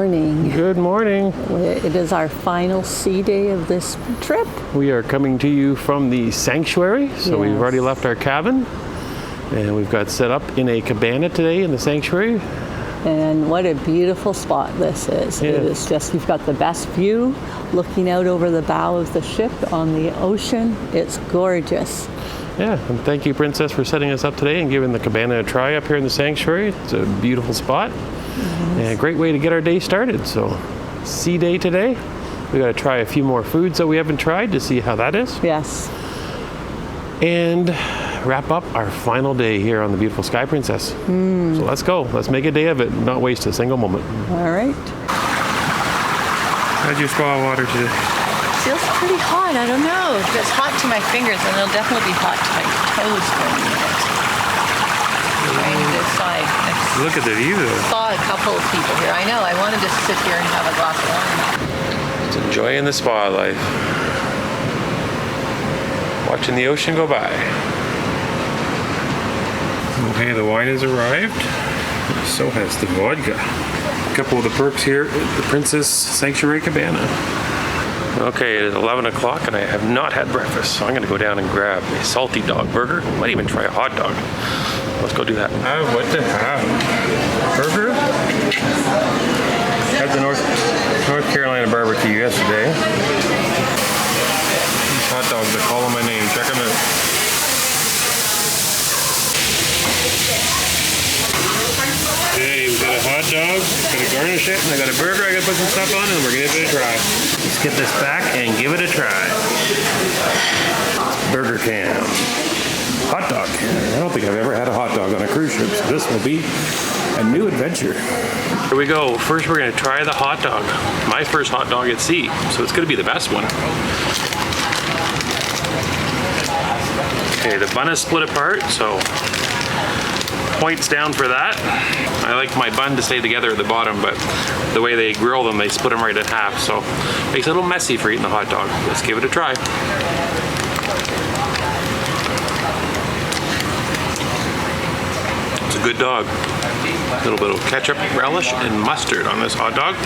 morning. Good morning. It is our final sea day of this trip. We are coming to you from the Sanctuary. So we've already left our cabin and we've got set up in a cabana today in the Sanctuary. And what a beautiful spot this is. Yeah. It is just, you've got the best view looking out over the bow of the ship on the ocean. It's gorgeous. Yeah, and thank you, Princess, for setting us up today and giving the cabana a try up here in the Sanctuary. It's a beautiful spot and a great way to get our day started. So, sea day today. We got to try a few more foods that we haven't tried to see how that is. Yes. And wrap up our final day here on the beautiful Sky Princess. So let's go. Let's make a day of it, not waste a single moment. All right. How's your spa water today? Feels pretty hot. I don't know. It's hot to my fingers, and it'll definitely be hot to my toes for a minute. Trying to decide. Look at the view. I saw a couple of people here. I know. I wanted to sit here and have a glass of wine. It's enjoying the spa life. Watching the ocean go by. Okay, the wine has arrived. So has the vodka. A couple of the perks here at the Princess Sanctuary Cabana. Okay, it is 11 o'clock and I have not had breakfast, so I'm going to go down and grab a salty dog burger. Might even try a hot dog. Let's go do that. What to have? Burger? Had the North Carolina barbecue yesterday. These hot dogs are calling my name. Check them out. Okay, we've got a hot dog, gonna garnish it, and I got a burger I gotta put some stuff on, and we're gonna give it a try. Let's get this back and give it a try. Burger Cam. Hot dog. I don't think I've ever had a hot dog on a cruise ship, so this will be a new adventure. Here we go. First we're gonna try the hot dog. My first hot dog at sea, so it's gonna be the best one. Okay, the bun is split apart, so points down for that. I like my bun to stay together at the bottom, but the way they grill them, they split them right in half, so makes it a little messy for eating the hot dog. Let's give it a try. It's a good dog. A little bit of ketchup, relish, and mustard on this hot dog.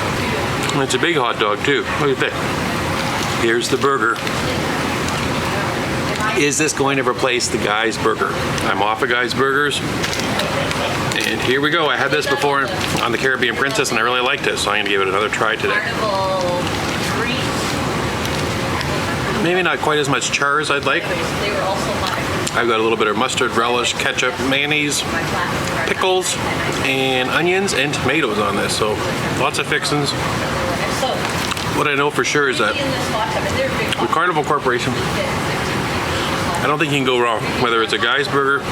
And it's a big hot dog too. Look at that. Here's the burger. Is this going to replace the Guy's Burger? I'm off of Guy's Burgers. And here we go. I had this before on the Caribbean Princess and I really liked it, so I'm gonna give it another try today. Maybe not quite as much char as I'd like. I've got a little bit of mustard, relish, ketchup, mayonnaise, pickles, and onions and tomatoes on this, so lots of fixings. What I know for sure is that with Carnival Corporation, I don't think you can go wrong, whether it's a Guy's Burger,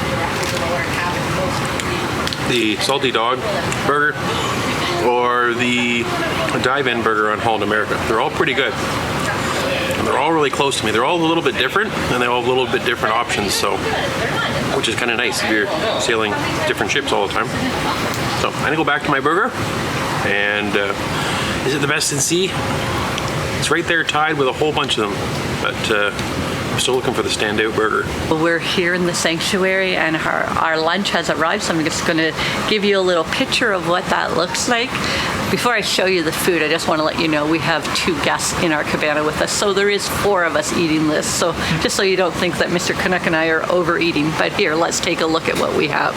the Salty Dog Burger, or the Dive-In Burger on Holland America. They're all pretty good. And they're all really close to me. They're all a little bit different, and they all have a little bit different options, so, which is kind of nice if you're sailing different ships all the time. So I'm gonna go back to my burger, and is it the best in sea? It's right there tied with a whole bunch of them, but I'm still looking for the standout burger. We're here in the Sanctuary and our lunch has arrived, so I'm just going to give you a little picture of what that looks like. Before I show you the food, I just want to let you know we have 2 guests in our cabana with us, so there is 4 of us eating this. So just so you don't think that Mr. Canuck and I are overeating, but here, let's take a look at what we have.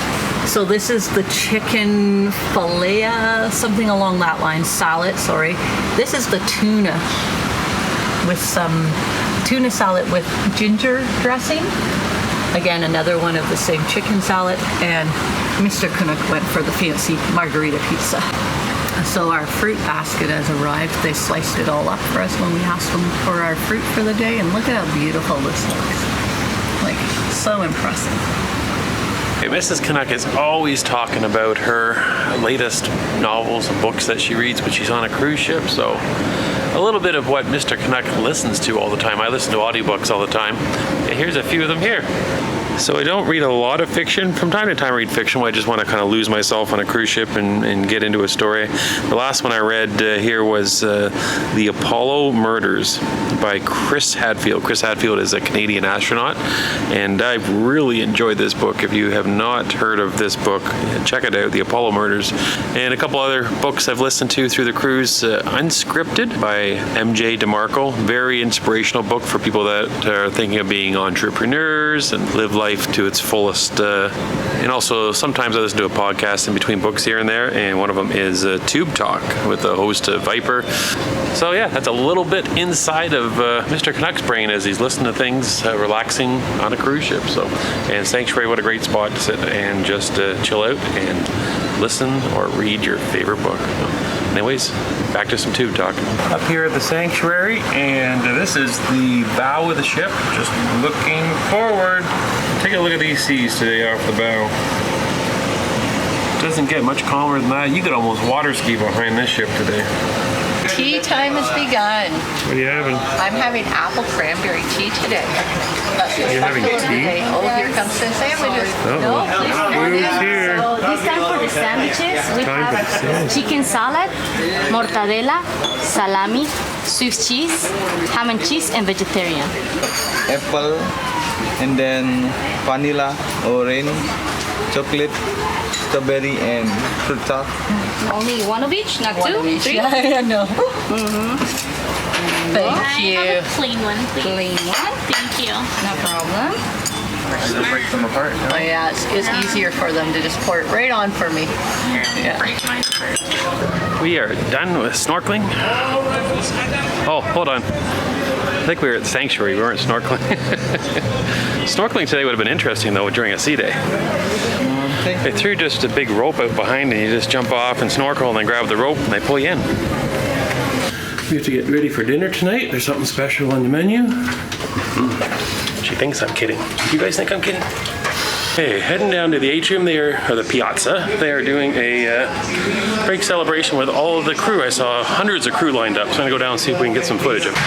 So this is the chicken filet, something along that line, salad, sorry. This is the tuna with some tuna salad with ginger dressing. Again, another one of the same chicken salad, and Mr. Canuck went for the fancy margarita pizza. So our fruit basket has arrived. They sliced it all up for us when we asked them for our fruit for the day, and look at how beautiful this looks. Like, so impressive. Hey, Mrs. Canuck is always talking about her latest novels and books that she reads when she's on a cruise ship, so a little bit of what Mr. Canuck listens to all the time. I listen to audiobooks all the time, and here's a few of them here. So I don't read a lot of fiction. From time to time I read fiction where I just want to kind of lose myself on a cruise ship and get into a story. The last one I read here was The Apollo Murders by Chris Hadfield. Chris Hadfield is a Canadian astronaut, and I've really enjoyed this book. If you have not heard of this book, check it out, The Apollo Murders. And a couple other books I've listened to through the cruise, Unscripted by M.J. DeMarco. Very inspirational book for people that are thinking of being entrepreneurs and live life to its fullest. And also sometimes I listen to a podcast in between books here and there, and one of them is Tube Talk with the host of Viper. So yeah, that's a little bit inside of Mr. Canuck's brain as he's listening to things, relaxing on a cruise ship. So, and Sanctuary, what a great spot to sit and just chill out and listen or read your favorite book. Anyways, back to some Tube Talk. Up here at the Sanctuary, and this is the bow of the ship, just looking forward. Take a look at these seas today off the bow. Doesn't get much calmer than that. You could almost water ski behind this ship today. Tea time has begun. What are you having? I'm having apple cranberry tea today. You're having tea? Today. Oh, here comes the sandwiches. Uh-oh. Food's here. So this time for the sandwiches, we have chicken salad, mortadella, salami, Swiss cheese, ham and cheese, and vegetarian. Apple, and then vanilla, orange, chocolate, strawberry, and fruit tart. Only one of each, not two, three. Yeah, I know. Thank I you. have a plain one, please. Plain one. Thank you. No problem. Just break them apart. Oh yeah, it's easier for them to just pour it right on for me. Yeah. We are done with snorkeling. Oh, hold on. I think we were at the Sanctuary. We weren't snorkeling. Snorkeling today would have been interesting though during a sea day. They threw just a big rope out behind and you just jump off and snorkel and then grab the rope and they pull you in. We have to get ready for dinner tonight. There's something special on the menu. She thinks I'm kidding. Do you guys think I'm kidding? Okay, heading down to the atrium there, or the piazza. They are doing a big celebration with all of the crew. I saw hundreds of crew lined up, so I'm gonna go down and see if we can get some footage of it.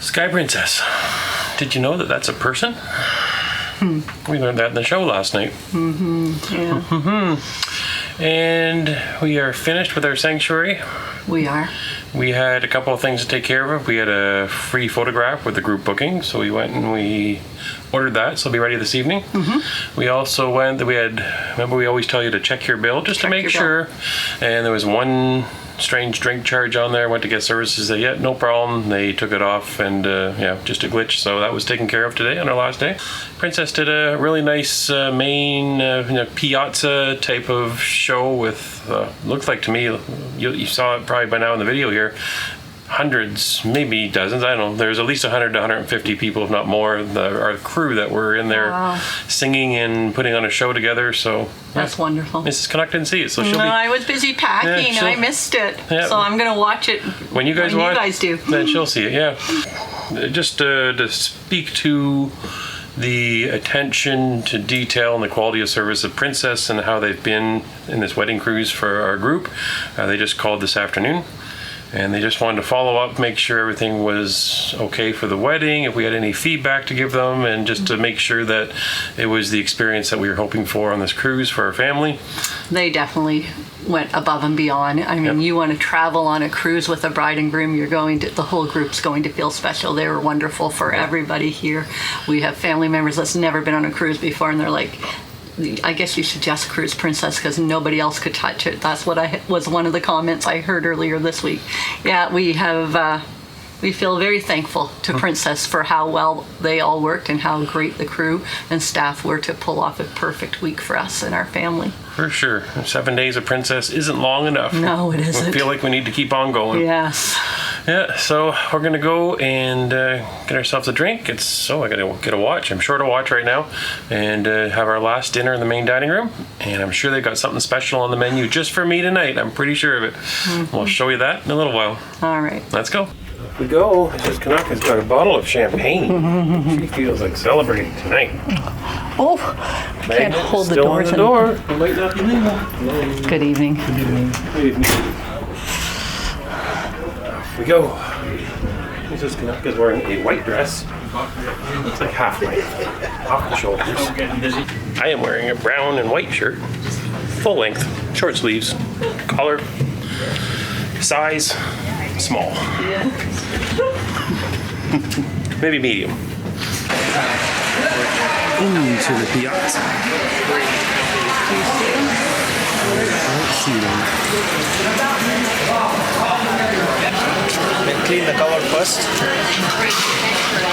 Sky Princess. Did you know that that's a person? We learned that in the show last night. Yeah. And we are finished with our sanctuary. We are. We had a couple of things to take care of. We had a free photograph with the group booking, so we went and we ordered that, so it'll be ready this evening. We also went, remember we always tell you to check your bill just to make sure. And there was one strange drink charge on there. Went to get services. They said, yeah, no problem. They took it off, and yeah, just a glitch. So that was taken care of today on our last day. Princess did a really nice main piazza type of show with, looks like to me, you saw it probably by now in the video here, hundreds, maybe dozens, I don't know. There's at least 100 to 150 people, if not more, our crew that were in there singing and putting on a show together. So that's wonderful. Mrs. Canuck didn't see it, so she'll No, be... I was busy packing. Yeah, I missed it. Yeah. So I'm going to watch it when you guys watch. You guys do. Then she'll see it, yeah. Just to speak to the attention to detail and the quality of service of Princess and how they've been in this wedding cruise for our group. They just called this afternoon. And they just wanted to follow up, make sure everything was okay for the wedding, if we had any feedback to give them, and just to make sure that it was the experience that we were hoping for on this cruise for our family. They definitely went above and beyond. I mean, you want to travel on a cruise with a bride and groom, the whole group's going to feel special. They were wonderful for everybody here. We have family members that's never been on a cruise before, and they're like, I guess you should just cruise Princess because nobody else could touch it. That's what was one of the comments I heard earlier this week. Yeah, we feel very thankful to Princess for how well they all worked and how great the crew and staff were to pull off a perfect week for us and our family. For sure. 7 days of Princess isn't long enough. No, it isn't. I feel like we need to keep on going. Yes. Yeah, so we're going to go and get ourselves a drink. I got to get a watch. I'm short a watch right now. And have our last dinner in the main dining room. And I'm sure they've got something special on the menu just for me tonight. I'm pretty sure of it. Mm-hmm. We'll show you that in a little while. All right. Let's go. Off we go. Mrs. Canuck has got a bottle of champagne. She feels like celebrating tonight. Oh, can't hold the doors on the door. It might not be legal. Good evening. Good evening. Good evening. Off we go. Mrs. Canuck is wearing a white dress. Looks like half length, off the shoulders. I am wearing a brown and white shirt, full length, short sleeves, collar, size, small. Maybe medium. Into the piazza. Then clean the cover first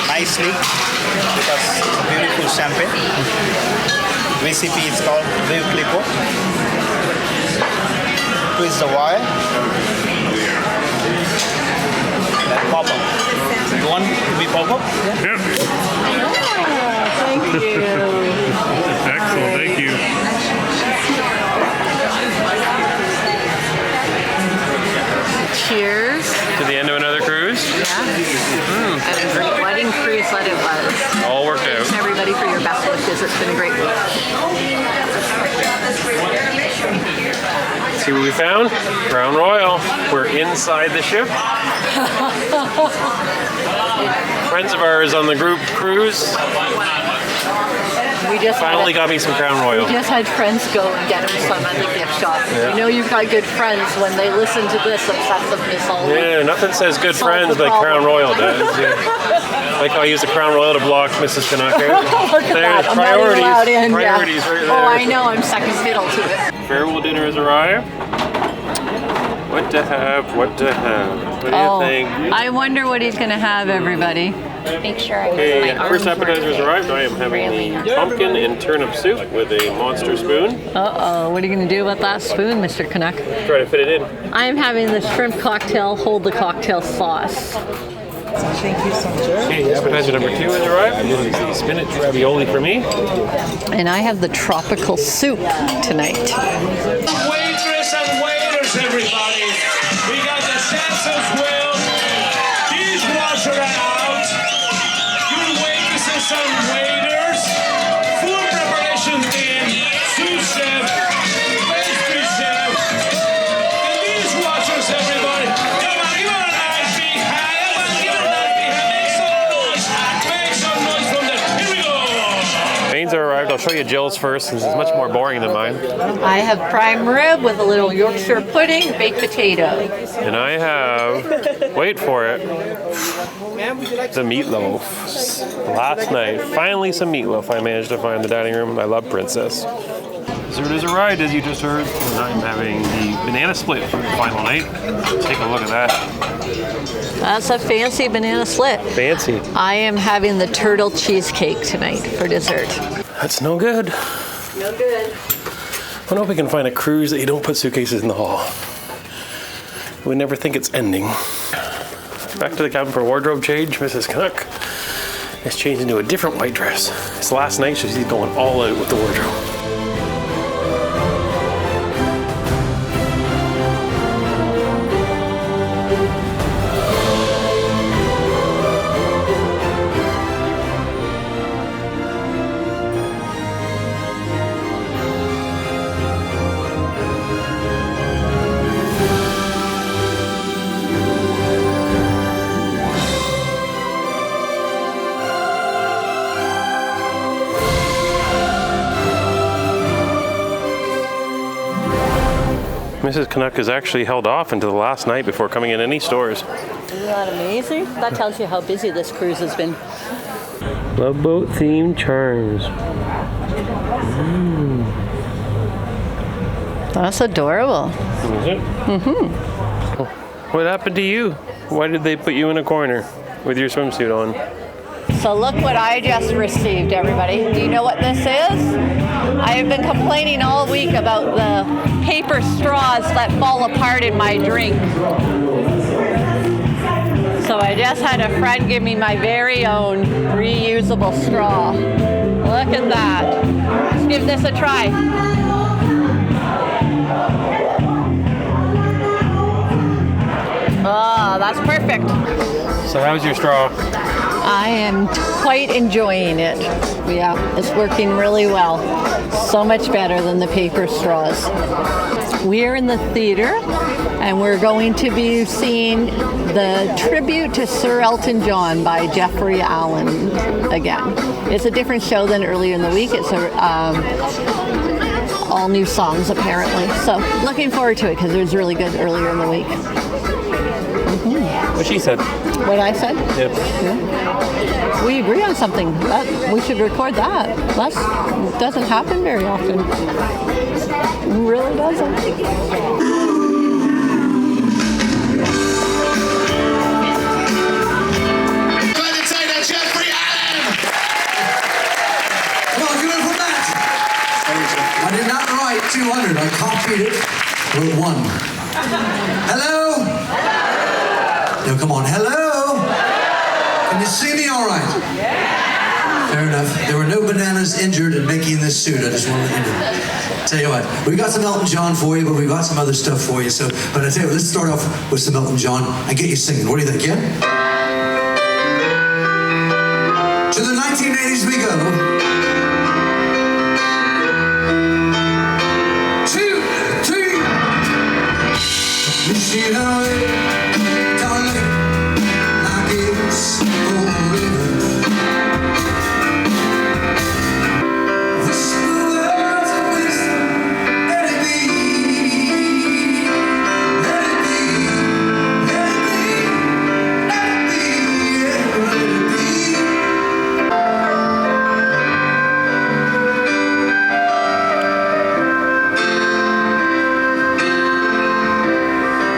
nicely because it's a beautiful champagne. Recipe is called Vive Clipo. Twist the wire. Then pop up. You want to be pop up? Yep. Thank you. Excellent, thank you. Cheers. To the end of another cruise. And a great wedding cruise that it was. All worked out. Thanks everybody for your best wishes. It's been a great week. See what we found? Crown Royal. We're inside the ship. Friends of ours on the group cruise We just finally got me some Crown Royal. We just had friends go and get them some at the gift shop. You know you've got good friends when they listen to this obsessiveness all week. Yeah, nothing says good Solve friends the like problem. Crown Royal does. Yeah. Like how I use the Crown Royal to block Mrs. Canuck. Look at There's that. I'm not even allowed in. Priorities right there. Oh, I know. I'm second fiddle to it. Farewell dinner has arrived. What to have, what to have. What do you think? I wonder what he's going to have, everybody. Make sure I Okay, use my arms first appetizer has more. arrived. I am having the pumpkin and turnip soup with a monster spoon. Uh-oh. What are you going to do about that spoon, Mr. Canuck? Try to fit it in. I'm having the shrimp cocktail, hold the cocktail sauce. Okay, appetizer number 2 has arrived. This is the spinach ravioli for me. And I have the tropical soup tonight. Waitress and waiters, everybody. We got the chefs as well. Dishwasher out. Good waitresses and waiters. Food preparation team. Sous chef. Pastry chef. The dishwashers, everybody. Come on, give it a nice big hand. Come on, give it a nice big hand. Make some noise. Make some noise from there. Here we go. Mains are arrived. I'll show you Jill's first, since it's much more boring than mine. I have prime rib with a little Yorkshire pudding, baked potato. And I have, wait for it, the meatloaf. Last night, finally some meatloaf I managed to find in the dining room. I love Princess. Dessert has arrived, as you just heard. And I'm having the banana split for the final night. Take a look at that. That's a fancy banana split. Fancy. I am having the turtle cheesecake tonight for dessert. That's no good. No good. I wonder if we can find a cruise that you don't put suitcases in the hall. We never think it's ending. Back to the cabin for wardrobe change. Mrs. Canuck has changed into a different white dress. It's last night, so she's going all out with the wardrobe. Mrs. Canuck has actually held off until the last night before coming in any stores. Isn't that amazing? That tells you how busy this cruise has been. Love Boat themed charms. That's adorable. Is it? Mm-hmm. What happened to you? Why did they put you in a corner with your swimsuit on? So look what I just received, everybody. Do you know what this is? I have been complaining all week about the paper straws that fall apart in my drink. So I just had a friend give me my very own reusable straw. Look at that. Let's give this a try. Oh, that's perfect. So how's your straw? I am quite enjoying it. Yeah, it's working really well. So much better than the paper straws. We're in the theater and we're going to be seeing the tribute to Sir Elton John by Jeffrey Allen again. It's a different show than earlier in the week. It's all new songs apparently. So looking forward to it because it was really good earlier in the week. What she said. What I said? Yep. Yeah. We agree on something. We should record that. That doesn't happen very often. It really doesn't. Glad to say that Jeffrey Allen! Well, good for that. I did not write 200. I copied it. Wrote 1. Hello? No, come on. Hello? Can you see me all right? Fair enough. There were no bananas injured in making this suit. I just want to let you know. Tell you what, we got some Elton John for you, but we got some other stuff for you. So, but I tell you what, let's start off with some Elton John and get you singing. What do you think, yeah? To the 1980s we go. 2, 3. You see how darling, like it's forever. Whisper words of wisdom, let it be, let it be, let it be, let it be, yeah, let it be.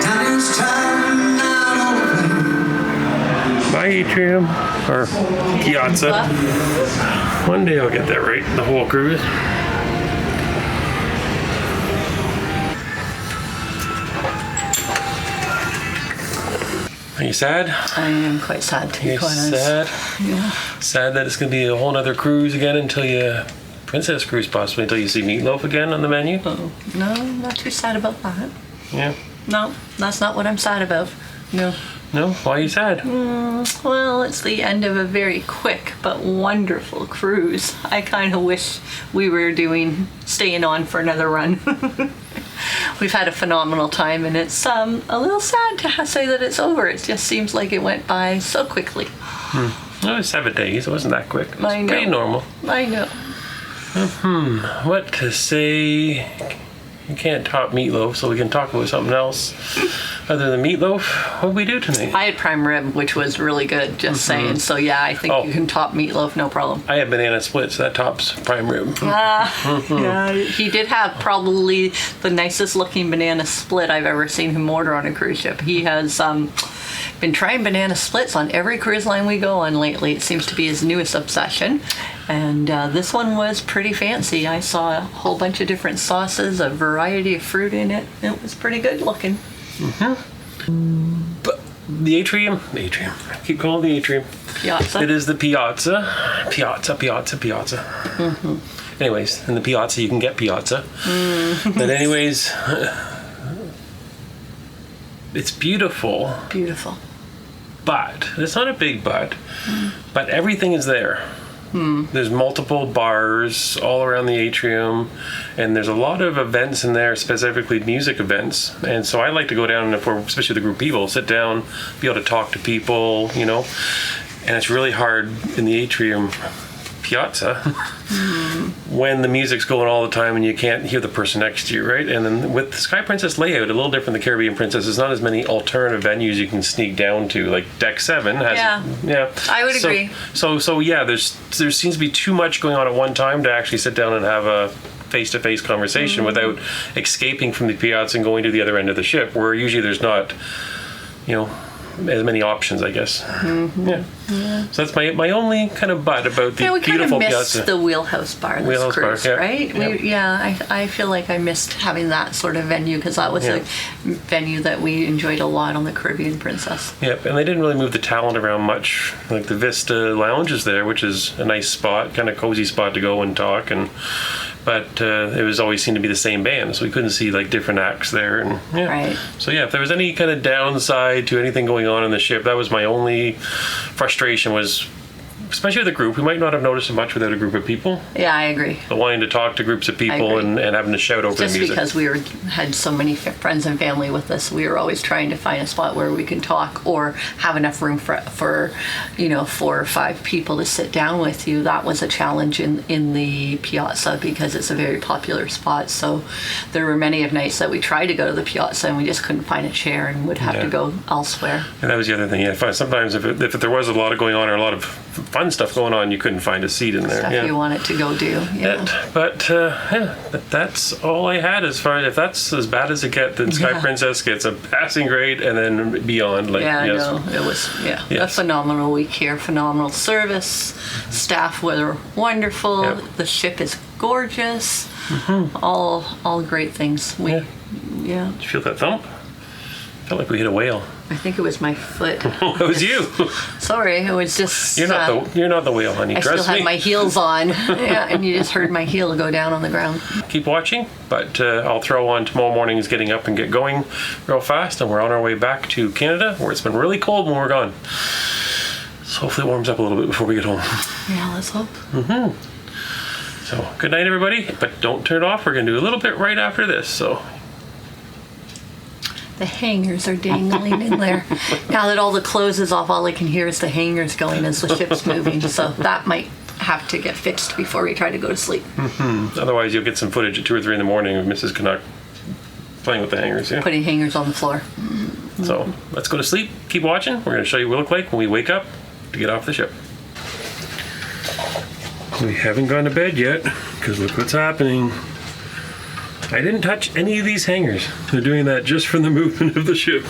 Daniel's time out on the plane. Bye, atrium. Or piazza. One day I'll get that right, the whole cruise. Are you sad? I am quite sad to be You're quite honest. sad? Yeah. Sad that it's going to be a whole nother cruise again until you... Princess cruise possibly until you see Meatloaf again on the menu? Oh, no, not too sad about that. Yeah. No, that's not what I'm sad about. No. No? Why are you sad? Well, it's the end of a very quick but wonderful cruise. I kind of wish we were staying on for another run. We've had a phenomenal time, and it's a little sad to say that it's over. It just seems like it went by so quickly. No, it was 7 days. It wasn't that quick. It was I know. pretty normal. I know. What to say? You can't top Meatloaf, so we can talk about something else. Other than Meatloaf, what did we do tonight? I had prime rib, which was really good, just saying. So yeah, I think you can top Meatloaf, no problem. I have banana split, so that tops prime rib. Yeah, he did have probably the nicest looking banana split I've ever seen him order on a cruise ship. He has been trying banana splits on every cruise line we go on lately. It seems to be his newest obsession. And this one was pretty fancy. I saw a whole bunch of different sauces, a variety of fruit in it. It was pretty good looking. But the atrium, I keep calling it the atrium. Piazza. It is the piazza. Piazza. Anyways, in the piazza you can get piazza. But anyways, it's beautiful. Beautiful. But, it's not a big but everything is there. There's multiple bars all around the atrium, and there's a lot of events in there, specifically music events. And so I like to go down, and especially the group of people, sit down, be able to talk to people, you know. And it's really hard in the atrium piazza when the music's going all the time and you can't hear the person next to you, right? And then with the Sky Princess layout, a little different than Caribbean Princess, there's not as many alternative venues you can sneak down to. Like Deck 7 has... Yeah. I would agree. So yeah, there seems to be too much going on at one time to actually sit down and have a face-to-face conversation without escaping from the piazza and going to the other end of the ship, where usually there's not, as many options, I guess. Yeah. So that's my only kind of but about the we beautiful kind of missed piazza. the Wheelhouse Bar this cruise, right? I feel like I missed having that sort of venue because that was a venue that we enjoyed a lot on the Caribbean Princess. Yep, and they didn't really move the talent around much. Like the Vista Lounge is there, which is a nice spot, kind of cozy spot to go and talk, but it was always seemed to be the same band, so we couldn't see like different acts there. And Right. So if there was any kind of downside to anything going on in the ship, that was my only frustration, was especially with a group. We might not have noticed it much without a group of people. Yeah, I agree. But wanting to talk to groups of people and having to shout over Just the music. because we had so many friends and family with us, we were always trying to find a spot where we can talk or have enough room for 4 or 5 people to sit down with you. That was a challenge in the piazza because it's a very popular spot. So there were many of nights that we tried to go to the piazza and we just couldn't find a chair and would have to go elsewhere. And that was the other thing. Sometimes if there was a lot going on or a lot of fun stuff going on, you couldn't find a seat in there. Stuff you wanted to go do. That's all I had as far as, if that's as bad as it gets, then Sky Princess gets a passing grade and then beyond. It was a phenomenal week here. Phenomenal service. Staff were wonderful. Yep. The ship is gorgeous. All great things. Did you feel that thump? Felt like we hit a whale. I think it was my foot. It was you. Sorry, it was just. You're not the whale, honey. I Trust still me. had my heels on. And you just heard my heel go down on the ground. Keep watching, but I'll throw on tomorrow morning's Getting Up and Get Going real fast, and we're on our way back to Canada, where it's been really cold when we're gone. So hopefully it warms up a little bit before we get home. Yeah, let's hope. So good night, everybody. But don't turn it off. We're gonna do a little bit right after this. So. The hangers are dangling in there. Now that all the clothes is off, all I can hear is the hangers going as the ship's moving. So that might have to get fixed before we try to go to sleep. Otherwise, you'll get some footage at 2 or 3 in the morning of Mrs. Canuck playing with the hangers. Yeah. Putting hangers on the floor. So let's go to sleep. Keep watching. We're going to show you what we look like when we wake up to get off the ship. We haven't gone to bed yet because look what's happening. I didn't touch any of these hangers. They're doing that just from the movement of the ship.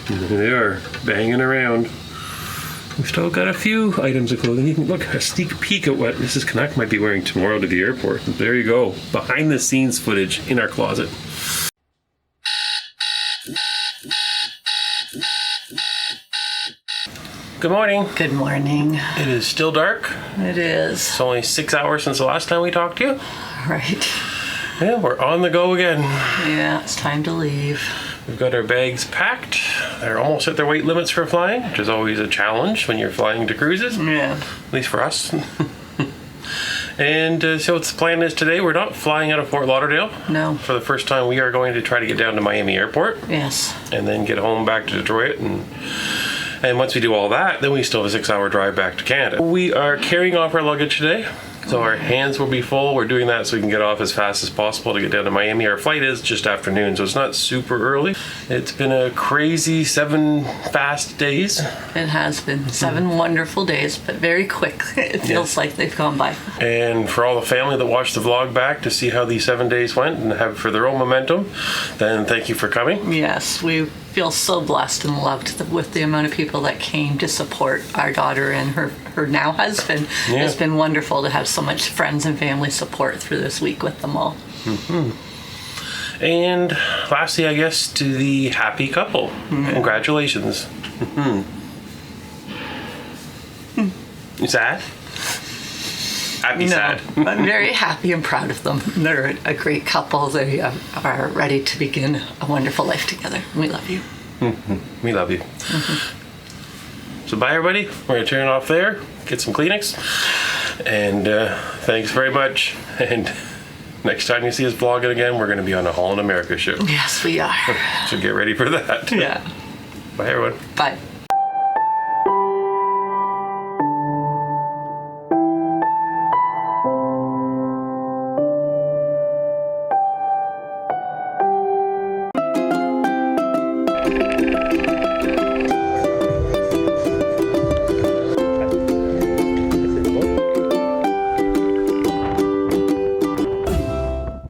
And there they are, banging around. We've still got a few items of clothing. You can look, a sneak peek at what Mrs. Canuck might be wearing tomorrow to the airport. There you go, behind the scenes footage in our closet. Good morning. Good morning. It is still dark. It is. It's only 6 hours since the last time we talked to you. Right. Yeah, we're on the go again. Yeah, it's time to leave. We've got our bags packed. They're almost at their weight limits for flying, which is always a challenge when you're flying to cruises. Yeah. At least for us. And so the plan is today, we're not flying out of Fort Lauderdale. No. For the first time, we are going to try to get down to Miami Airport. Yes. And then get home back to Detroit. And once we do all that, then we still have a 6-hour drive back to Canada. We are carrying off our luggage today. So our hands will be full. We're doing that so we can get off as fast as possible to get down to Miami. Our flight is just afternoon, so it's not super early. It's been a crazy 7 fast days. It has been 7 wonderful days, but very quick. It feels like they've gone by. And for all the family that watched the vlog back to see how these 7 days went and have for their own momentum, then thank you for coming. Yes, we feel so blessed and loved with the amount of people that came to support our daughter and her now husband. Yeah. It's been wonderful to have so much friends and family support through this week with them all. And lastly, I guess, to the happy couple. Congratulations. You sad? Happy, sad. I'm very happy and proud of them. They're a great couple. They are ready to begin a wonderful life together. We love you. We love you. So bye, everybody. We're going to turn it off there, get some Kleenex. And thanks very much. And next time you see us vlogging again, we're going to be on a Holland America ship. Yes, we are. So get ready for that. Yeah. Bye, everyone. Bye.